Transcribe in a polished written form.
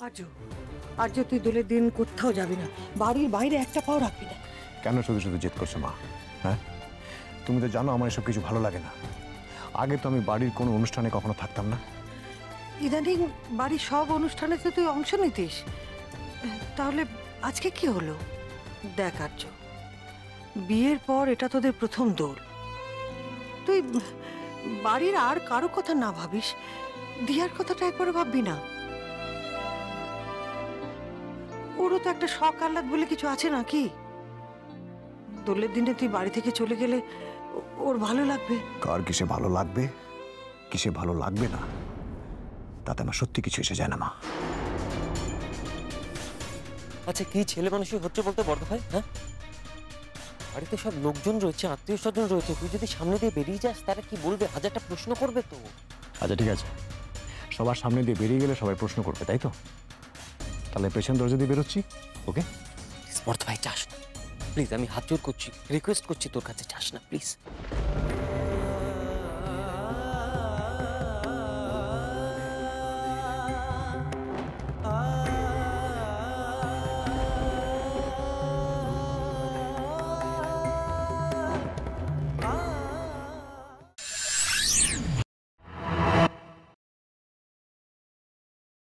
আর্য, আর্য তুই দোলের দিন কোথাও যাবি না, বাড়ির বাইরে একটা পাও রাখবি না। কেন শুধু শুধু জেদ করছো মা? হ্যাঁ, তুমি তো জানো আমার এসব কিছু ভালো লাগে না। আগে তো আমি বাড়ির কোনো অনুষ্ঠানে কখনো থাকতাম না। ইদানিং বাড়ির সব অনুষ্ঠানে তো তুই অংশ নিতিস, তাহলে আজকে কি হলো? দেখ আর্য, বিয়ের পর এটা তোদের প্রথম দোল। তুই বাড়ির আর কারো কথা না ভাবিস, দিয়ার কথাটা একবার ভাববি না? ওরও তো একটা শখ আহ্লাদ বলে কিছু আছে নাকি? দোলের দিনে তুই বাড়ি থেকে চলে গেলে ওর ভালো লাগবে। কার কিসে ভালো লাগবে, কিসে ভালো লাগবে না, তাতে আমার সত্যি কিছু এসে যায় না মা। আচ্ছা, কি ছেলে মানুষই হচ্ছে বলতে বড় ভাই? হ্যাঁ, বাড়িতে সব লোকজন রয়েছে, আত্মীয় স্বজন রয়েছে, তুই যদি সামনে দিয়ে বেরিয়ে যাস তারা কি বলবে? হাজারটা প্রশ্ন করবে তো। আচ্ছা ঠিক আছে, সবার সামনে দিয়ে বেরিয়ে গেলে সবাই প্রশ্ন করবে, তাই তো? তাহলে পেছন দরজা দিয়ে বেরোচ্ছি, ওকে? বড় ভাই, চাস না প্লিজ, আমি হাত জোর করছি, রিকোয়েস্ট করছি তোর কাছে, চাস না প্লিজ।